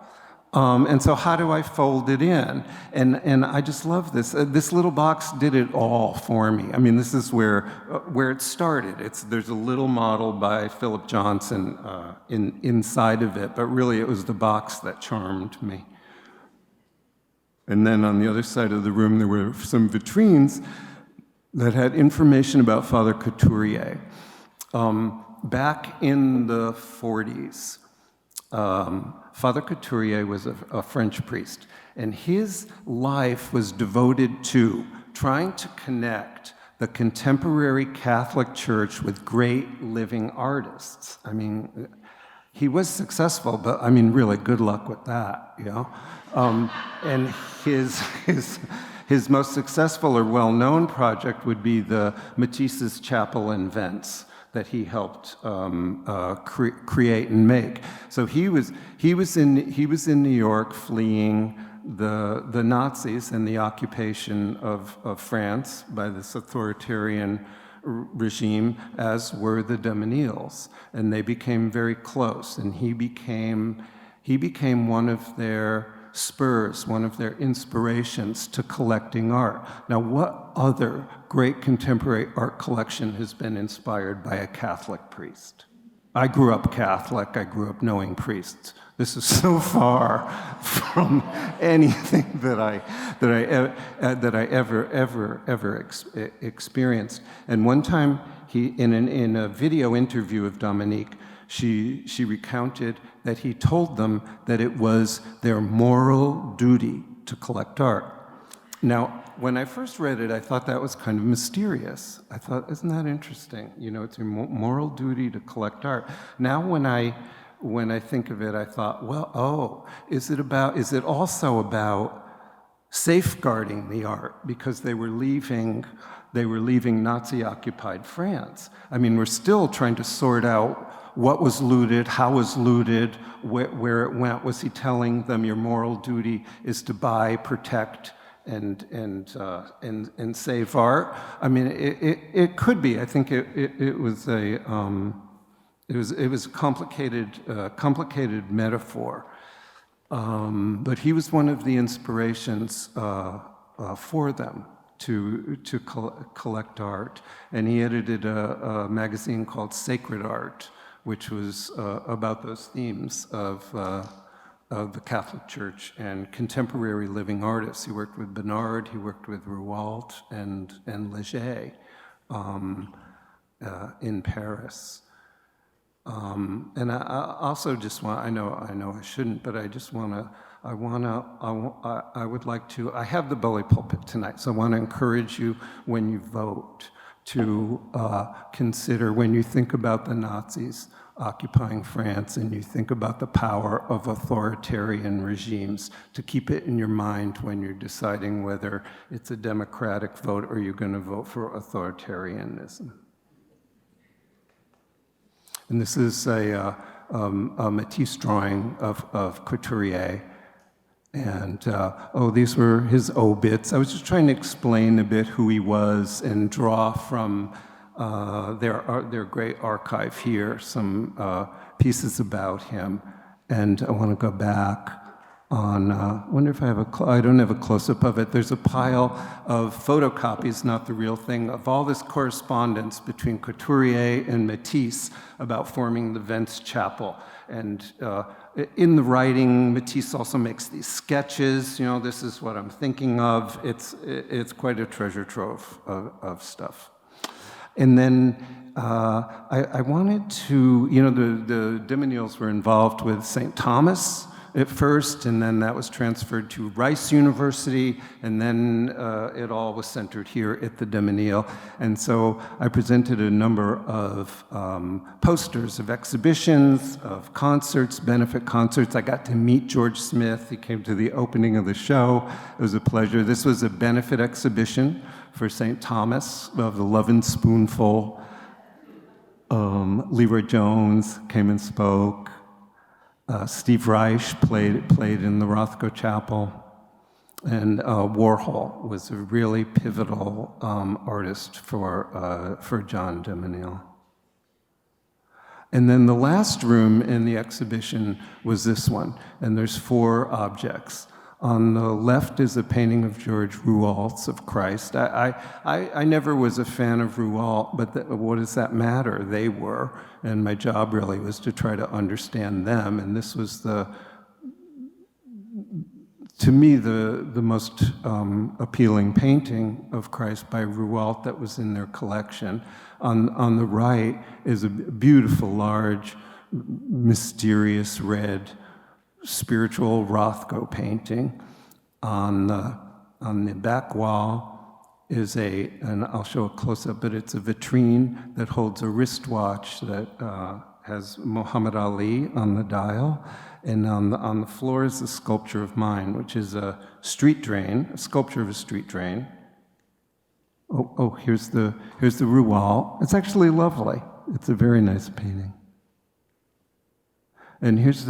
And so how do I fold it in? And I just love this. This little box did it all for me. I mean, this is where it started. There's a little model by Philip Johnson inside of it, but really it was the box that charmed me. And then on the other side of the room, there were some vitrines that had information about Father Couturier. Back in the 40s, Father Couturier was a French priest, and his life was devoted to trying to connect the contemporary Catholic Church with great living artists. I mean, he was successful, but I mean, really, good luck with that, you know? And his most successful or well-known project would be the Matisse's Chapel in Vence, that he helped create and make. So he was in New York fleeing the Nazis and the occupation of France by this authoritarian regime, as were the de Menils, and they became very close. And he became one of their spurs, one of their inspirations to collecting art. Now, what other great contemporary art collection has been inspired by a Catholic priest? I grew up Catholic. I grew up knowing priests. This is so far from anything that I ever experienced. And one time, in a video interview of Dominique, she recounted that he told them that it was their moral duty to collect art. Now, when I first read it, I thought that was kind of mysterious. I thought, isn't that interesting? You know, it's your moral duty to collect art. Now, when I think of it, I thought, well, is it also about safeguarding the art because they were leaving Nazi-occupied France? I mean, we're still trying to sort out what was looted, how was looted, where it went. Was he telling them your moral duty is to buy, protect, and save art? I mean, it could be. I think it was a complicated metaphor. But he was one of the inspirations for them to collect art, and he edited a magazine called Sacred Art, which was about those themes of the Catholic Church and contemporary living artists. He worked with Bernard, he worked with Rouault and Léger in Paris. And I also just want, I know I shouldn't, but I just want to, I would like to, I have the bully pulpit tonight, so I want to encourage you when you vote to consider, when you think about the Nazis occupying France and you think about the power of authoritarian regimes, to keep it in your mind when you're deciding whether it's a democratic vote or you're going to vote for authoritarianism. And this is a Matisse drawing of Couturier. And, these were his obits. I was just trying to explain a bit who he was and draw from their great archive here, some pieces about him. And I want to go back on, I wonder if I have I don't have a close-up of it. There's a pile of photocopies, not the real thing, of all this correspondence between Couturier and Matisse about forming the Vence Chapel. And in the writing, Matisse also makes these sketches. You know, this is what I'm thinking of. It's quite a treasure trove of stuff. And then I wanted to, you know, the de Menils were involved with St. Thomas at first, and then that was transferred to Rice University, and then it all was centered here at the de Menil. And so I presented a number of posters of exhibitions, of concerts, benefit concerts. I got to meet George Smith. He came to the opening of the show. It was a pleasure. This was a benefit exhibition for St. Thomas of the Lovin' Spoonful. Leroy Jones came and spoke. Steve Reich played in the Rothko Chapel. And Warhol was a really pivotal artist for John de Menil. And then the last room in the exhibition was this one, and there's 4 objects. On the left is a painting of George Rouault's of Christ. I never was a fan of Rouault, but what does that matter? They were, and my job really was to try to understand them, and this was to me, the most appealing painting of Christ by Rouault that was in their collection. On the right is a beautiful, large, mysterious red spiritual Rothko painting. On the back wall is and I'll show a close-up, but it's a vitrine that holds a wristwatch that has Muhammad Ali on the dial. And on the floor is the sculpture of mine, which is a street drain, a sculpture of a street drain. Here's the Rouault. It's actually lovely. It's a very nice painting. And here's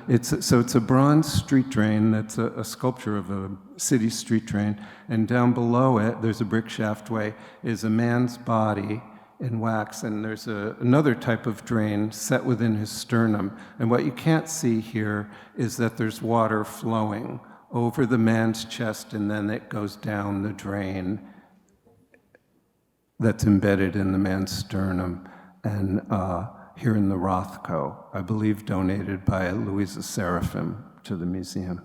it's a bronze street drain that's a sculpture of a city street drain. And down below it, there's a brick shaftway, is a man's body in wax, and there's another type of drain set within his sternum. And what you can't see here is that there's water flowing over the man's chest, and then it goes down the drain that's embedded in the man's sternum. And here in the Rothko, I believe donated by Louisa Seraphim to the museum.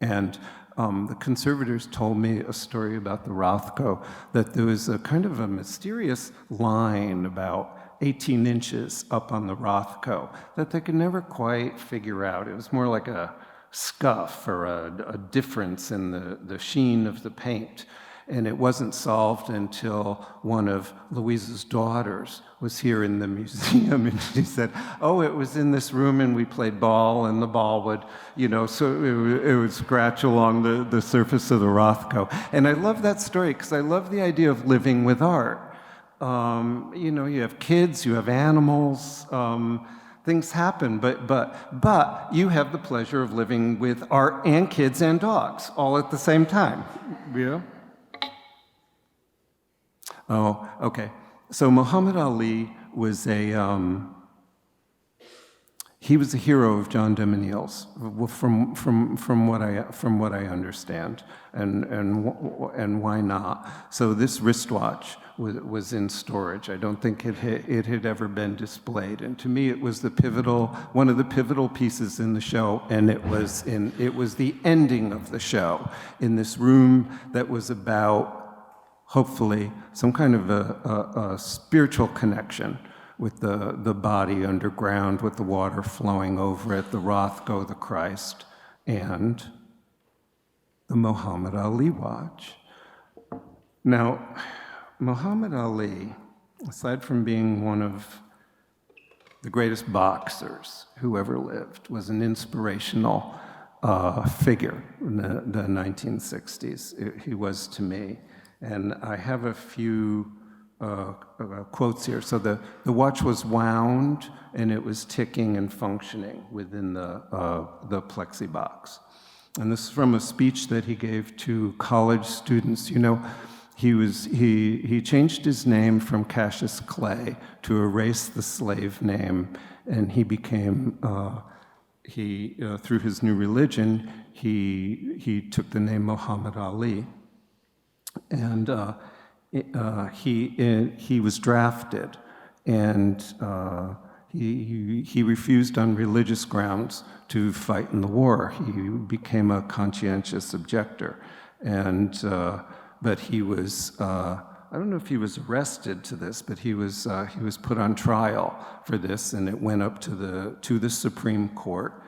And the conservators told me a story about the Rothko, that there was a kind of a mysterious line about 18 inches up on the Rothko that they could never quite figure out. It was more like a scuff or a difference in the sheen of the paint. And it wasn't solved until one of Louisa's daughters was here in the museum, and she said, oh, it was in this room, and we played ball, and the ball would, so it would scratch along the surface of the Rothko. And I love that story, because I love the idea of living with art. You have kids, you have animals, things happen, but you have the pleasure of living with art and kids and dogs all at the same time. Yeah? Oh, okay. So Muhammad Ali was he was a hero of John de Menil's, from what I understand, and why not? So this wristwatch was in storage. I don't think it had ever been displayed, and to me it was one of the pivotal pieces in the show, and it was the ending of the show in this room that was about, hopefully, some kind of a spiritual connection with the body underground, with the water flowing over it, the Rothko, the Christ, and the Muhammad Ali watch. Now, Muhammad Ali, aside from being one of the greatest boxers who ever lived, was an inspirational figure in the 1960s. He was to me. And I have a few quotes here. So the watch was wound, and it was ticking and functioning within the plexi box. And this is from a speech that he gave to college students. He changed his name from Cassius Clay to erase the slave name, and he became through his new religion, he took the name Muhammad Ali. And he was drafted, and he refused on religious grounds to fight in the war. He became a conscientious objector, but he was I don't know if he was arrested to this, but he was put on trial for this, and it went up to the Supreme Court.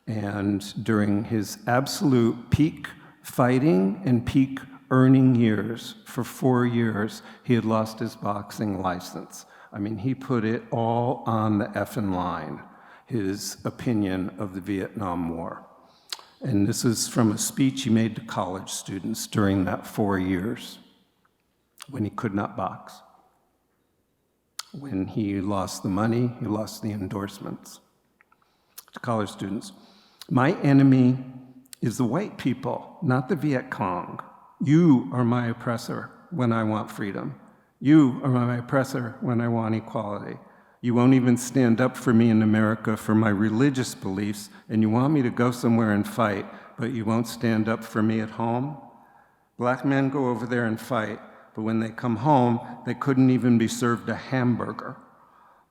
And during his absolute peak fighting and peak earning years, for 4 years, he had lost his boxing license. I mean, he put it all on the effing line, his opinion of the Vietnam War. And this is from a speech he made to college students during that 4 years when he could not box. When he lost the money, he lost the endorsements. To college students, my enemy is the white people, not the Viet Cong. You are my oppressor when I want freedom. You are my oppressor when I want equality. You won't even stand up for me in America for my religious beliefs, and you want me to go somewhere and fight, but you won't stand up for me at home? Black men go over there and fight, but when they come home, they couldn't even be served a hamburger.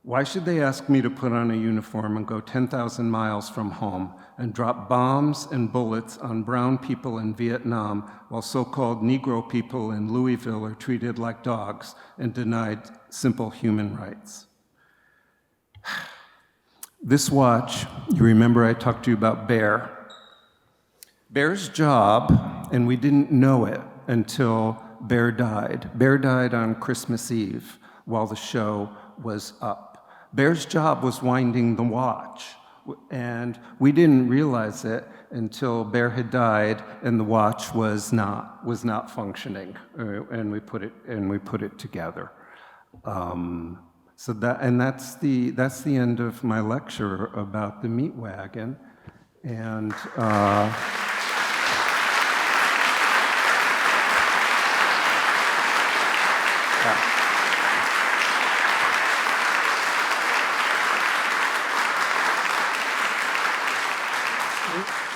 Why should they ask me to put on a uniform and go 10,000 miles from home and drop bombs and bullets on brown people in Vietnam while so-called Negro people in Louisville are treated like dogs and denied simple human rights? This watch, you remember I talked to you about Bear. Bear's job, and we didn't know it until Bear died. Bear died on Christmas Eve while the show was up. Bear's job was winding the watch, and we didn't realize it until Bear had died and the watch was not functioning, and we put it together. So that's the end of my lecture about the Meat Wagon, and yeah.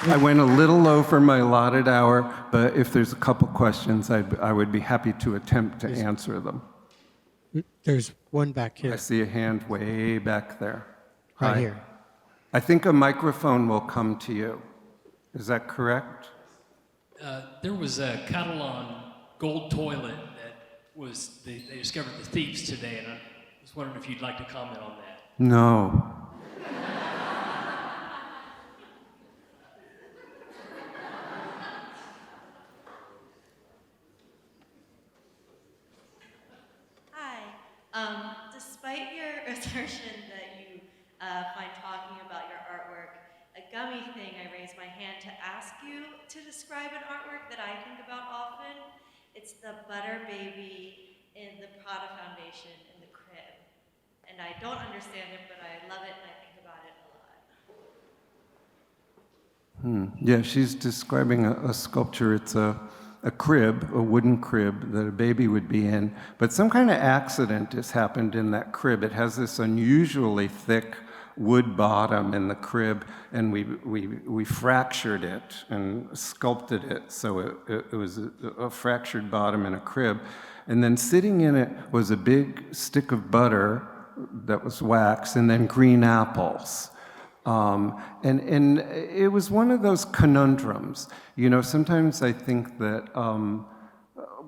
I went a little over my allotted hour, but if there's a couple questions, I would be happy to attempt to answer them. There's one back here. I see a hand way back there. Right Hi. here. I think a microphone will come to you. Is that correct? There was a Catalan gold toilet that they discovered the thieves today, and I was wondering if you'd like to comment on that. No. Despite your assertion that you find talking about your artwork a gummy thing, I raised my hand to ask you to describe an artwork that I think about often. It's the butter baby in the Prada Foundation in the crib. And I don't understand it, but I love it and I think about it a lot. Yeah, she's describing a sculpture. It's a crib, a wooden crib that a baby would be in, but some kind of accident has happened in that crib. It has this unusually thick wood bottom in the crib, and we fractured it and sculpted it, so it was a fractured bottom in a crib. And then sitting in it was a big stick of butter that was wax, and then green apples. And it was one of those conundrums. You know, sometimes I think that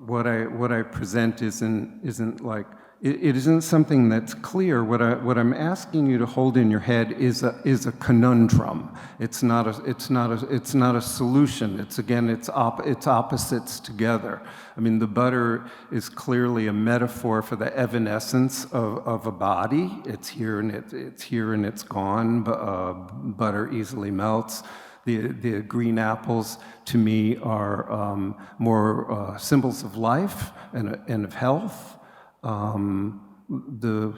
what I present isn't like it isn't something that's clear. What I'm asking you to hold in your head is a conundrum. It's not a solution. It's opposites together. I mean, the butter is clearly a metaphor for the evanescence of a body. It's here and it's gone. Butter easily melts. The green apples, to me, are more symbols of life and of health. The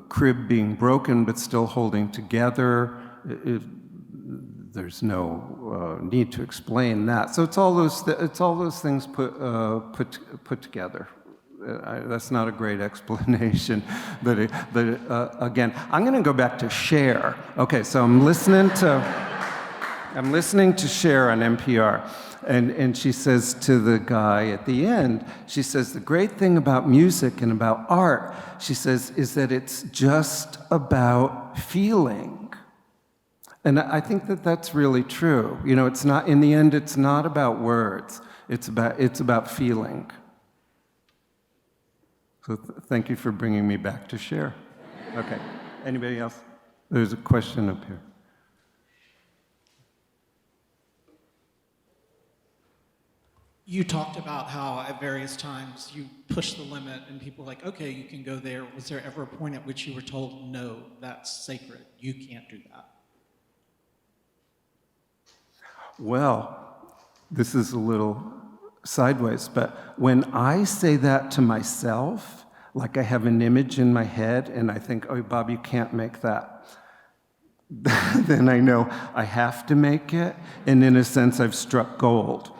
crib being broken but still holding together, there's no need to explain that. So it's all those things put together. That's not a great explanation, but again, I'm going to go back to Cher. Okay, so I'm listening to Cher on NPR. And she says to the guy at the end, she says, the great thing about music and about art, she says, is that it's just about feeling. And I think that that's really true. You know, it's not, in the end, it's not about words. It's about feeling. So thank you for bringing me back to Cher. Okay, anybody else? There's a question up here. You talked about how at various times you push the limit and people are like, okay, you can go there. Was there ever a point at which you were told, no, that's sacred, you can't do that? Well, this is a little sideways, but when I say that to myself, like I have an image in my head and I think, oh, Bob, you can't make that, then I know I have to make it, and in a sense, I've struck gold.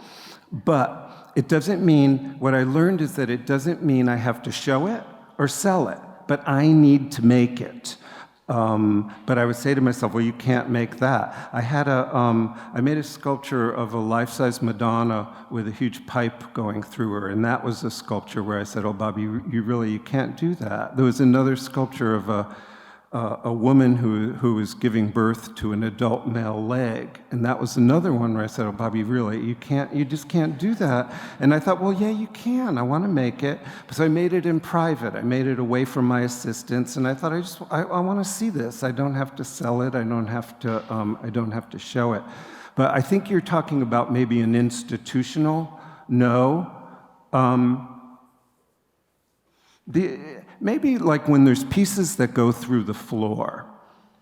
But it doesn't mean, what I learned is that it doesn't mean I have to show it or sell it, but I need to make it. But I would say to myself, well, you can't make that. I made a sculpture of a life-size Madonna with a huge pipe going through her, and that was a sculpture where I said, oh, Bob, you can't do that. There was another sculpture of a woman who was giving birth to an adult male leg, and that was another one where I said, oh, Bob, you just can't do that. And I thought, well, yeah, you can. I want to make it. So I made it in private. I made it away from my assistants, and I thought, I want to see this. I don't have to sell it. I don't have to show it. But I think you're talking about maybe an institutional no. Maybe like when there's pieces that go through the floor,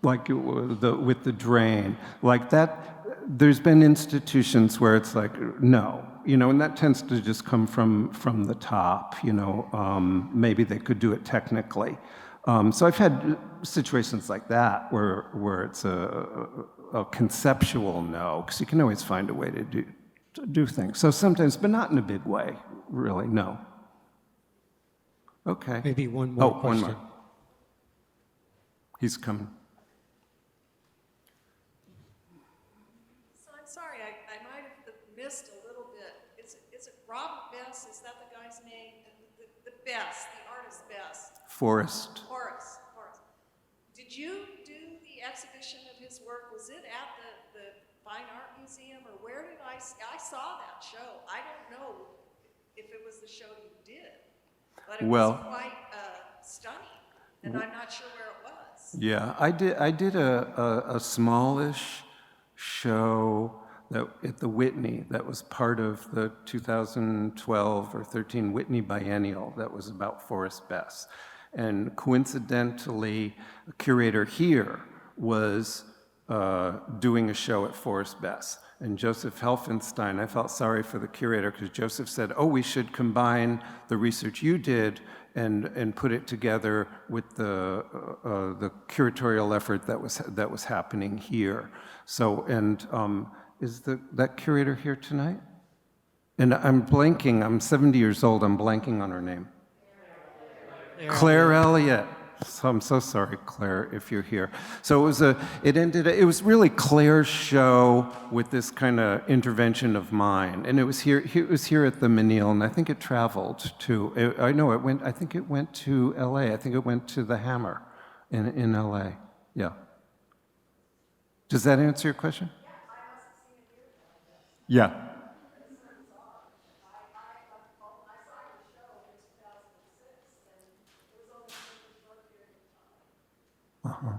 like with the drain, like that, there's been institutions where it's like, no, and that tends to just come from the top, maybe they could do it technically. So I've had situations like that where it's a conceptual no, because you can always find a way to do things. So sometimes, but not in a big way, really, no. Okay. Maybe one more question. One more. He's coming. So I'm sorry, I might have missed a little bit. Is it Robert Bess? Is that the guy's name? The Bess, the artist Bess. Forrest. Forrest. Did you do the exhibition of his work? Was it at the Fine Art Museum, or where did I saw that show? I don't know if it was the show you did. But it was quite stunning, and I'm not sure where it was. Yeah, I did a smallish show at the Whitney that was part of the 2012 or 13 Whitney Biennial that was about Forrest Bess. And coincidentally, a curator here was doing a show at Forrest Bess. And Joseph Helfenstein, I felt sorry for the curator because Joseph said, oh, we should combine the research you did and put it together with the curatorial effort that was happening here. So, and is that curator here tonight? And I'm blanking, I'm 70 years old, I'm blanking on her name. Claire Elliott. So I'm so sorry, Claire, if you're here. So it was really Claire's show with this kind of intervention of mine, and it was here at the Menil, and I think it traveled to. I think it went to L.A. I think it went to the Hammer, in L.A. Yeah. Does that answer your question? Yeah. Uh-huh.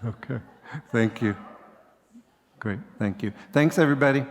Okay. Thank you. Great. Thank you. Thanks, everybody.